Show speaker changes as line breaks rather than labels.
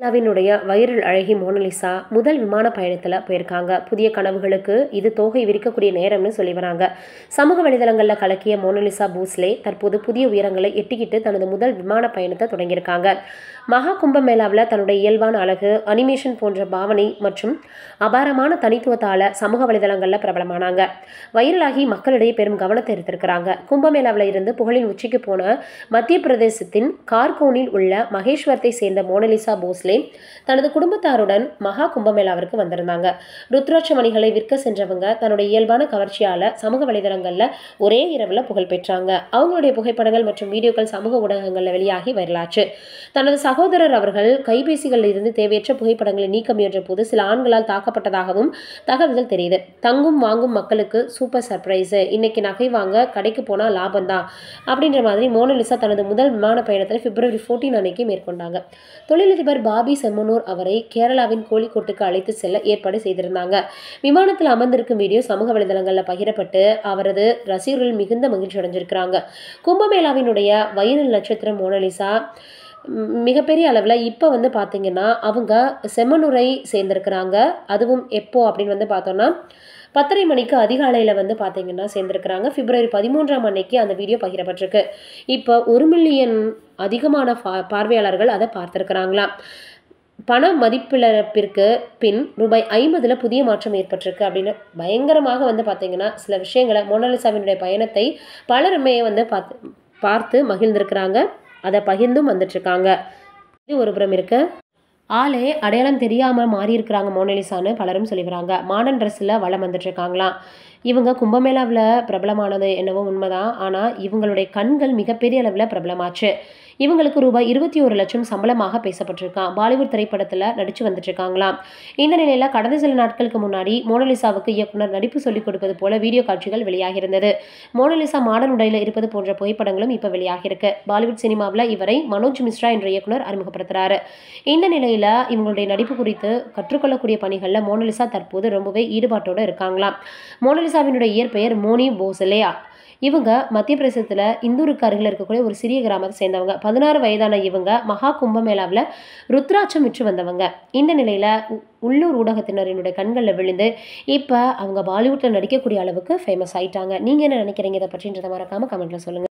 இந்தியாவினுடைய வைரல் அழகி மோனலிசா முதல் விமான பயணத்தில் போயிருக்காங்க. புதிய கனவுகளுக்கு இது தோகை விரிக்கக்கூடிய நேரம்னு சொல்லி வராங்க. சமூக வலைதளங்களில் கலக்கிய மோனலிசா போஸ்லே தற்போது புதிய உயரங்களை எட்டிக்கிட்டு தனது முதல் விமான பயணத்தை தொடங்கியிருக்காங்க. மகா கும்பமேளாவில் தன்னுடைய இயல்பான அழகு, அனிமேஷன் போன்ற பாவனை மற்றும் அபாரமான தனித்துவத்தால் சமூக வலைதளங்களில் பிரபலமானாங்க. வைரலாகி மக்களிடையே பெரும் கவனத்தை எடுத்திருக்கிறாங்க. கும்பமேளாவில் இருந்து புகழின் உச்சிக்கு போன மத்திய பிரதேசத்தின் கார்கோனில் உள்ள மகேஸ்வரத்தை சேர்ந்த மோனலிசா போஸ்லே தனது குடும்பத்தாருடன் மகா கும்பமேளாவிற்கு வந்திருந்தாங்க. ருத்ராட்ச மணிகளை விற்க சென்றவங்க தன்னுடைய இயல்பான கவர்ச்சியால சமூக வலைதளங்கள்ல ஒரே இரவுல புகழ் பெற்றாங்க. அவங்களுடைய புகைப்படங்கள் மற்றும் வீடியோக்கள் சமூக ஊடகங்கள்ல வெளியாகி வைரலாச்சு. தனது சகோதரர் அவர்கள் கைபேசிகளில் இருந்து தேவையற்ற புகைப்படங்களை நீக்க முயன்ற போது சில ஆண்களால் தாக்கப்பட்டதாகவும் தகவல்கள் தெரியுது. தங்கும் வாங்கும் மக்களுக்கு சூப்பர் சர்ப்ரைஸ், இன்னைக்கு நகை வாங்க கடைக்கு போனா லாபம் தான் அப்படின்ற மாதிரி மோனலிசா தனது முதல் விமான பயணத்தில் பிப்ரவரி 14 அன்னைக்கு மேற்கொண்டாங்க. தொழிலதிபர் பாபி செம்மனூர் அவரை கேரளாவின் கோழிக்கோட்டுக்கு அழைத்து செல்ல ஏற்பாடு செய்திருந்தாங்க. விமானத்தில் அமர்ந்திருக்கும் வீடியோ சமூக வலைதளங்களில் பகிரப்பட்டு அவரது ரசிகர்கள் மிகுந்த மகிழ்ச்சி அடைஞ்சிருக்கிறாங்க. கும்பமேளாவினுடைய வைரல் நட்சத்திரம் மோனலிசா மிகப்பெரிய அளவில் இப்போ பார்த்தீங்கன்னா அவங்க செம்மனூரை சேர்ந்திருக்கிறாங்க. அதுவும் எப்போ அப்படின்னு பார்த்தோம்னா 10:30 மணிக்கு அதிகாலையில் பார்த்தீங்கன்னா சேர்ந்திருக்கிறாங்க. பிப்ரவரி 13 அன்னைக்கு அந்த வீடியோ பகிரப்பட்டிருக்கு. இப்போ 1 மில்லியன் அதிகமான பார்வையாளர்கள் அதை பார்த்துருக்கிறாங்களாம். பண மதிப்பிழப்பிற்கு பின் ரூபாய் 50 புதிய மாற்றம் ஏற்பட்டிருக்கு அப்படின்னு பயங்கரமாக பார்த்தீங்கன்னா சில விஷயங்களை மோனலிசாவினுடைய பயணத்தை பலருமே பார்த்து மகிழ்ந்திருக்கிறாங்க. அதை பகிர்ந்தும் வந்துட்டுருக்காங்க. இது ஒரு புறம் இருக்கு. ஆளே அடையாளம் தெரியாமல் மாறி இருக்கிறாங்க மோனலிசான்னு பலரும் சொல்லி வராங்க. மாடர்ன் ட்ரெஸ்ஸில் வளம் வந்துட்டு இருக்காங்களாம். இவங்க கும்பமேளாவில் பிரபலமானது என்னவோ உண்மைதான். ஆனால் இவங்களுடைய கண்கள் மிகப்பெரிய அளவில் பிரபலமாச்சு. இவங்களுக்கு ரூபாய் 21 லட்சம் சம்பளமாக பேசப்பட்டிருக்கான். பாலிவுட் திரைப்படத்தில் நடிச்சு வந்துட்டு இருக்காங்களாம். இந்த நிலையில் கடந்த சில நாட்களுக்கு முன்னாடி மோனலிசாவுக்கு இயக்குனர் நடிப்பு சொல்லிக் கொடுப்பது போல வீடியோ காட்சிகள் வெளியாகியிருந்தது. மோனலிசா மாடர்ன் உடையில் இருப்பது போன்ற புகைப்படங்களும் இப்போ வெளியாகிருக்கு. பாலிவுட் சினிமாவில் இவரை மனோஜ் மிஸ்ரா என்ற இயக்குனர் அறிமுகப்படுத்துறாரு. இந்த நிலையில் இவங்களுடைய நடிப்பு குறித்து கற்றுக்கொள்ளக்கூடிய பணிகளில் மோனலிசா தற்போது ரொம்பவே ஈடுபாட்டோடு இருக்காங்களாம். மோனலிசாவினுடைய இயற்பெயர் மோனி போஸ்லே. இவங்க மத்திய பிரதேசத்தில் இந்தூருக்கு அருகில் இருக்கக்கூடிய ஒரு சிறிய கிராமத்தை சேர்ந்தவங்க. 16 வயதான இவங்க மகா கும்பமேளாவில் ருத்ராட்சம் விற்று வந்தவங்க. இந்த நிலையில் உள்ளூர் ஊடகத்தினரினுடைய கண்களில் விழுந்து இப்போ அவங்க பாலிவுட்டில் நடிக்கக்கூடிய அளவுக்கு ஃபேமஸ் ஆயிட்டாங்க. நீங்கள் என்ன நினைக்கிறீங்க இதை பற்றின்றதை மறக்காமல் கமெண்ட்டில் சொல்லுங்கள்.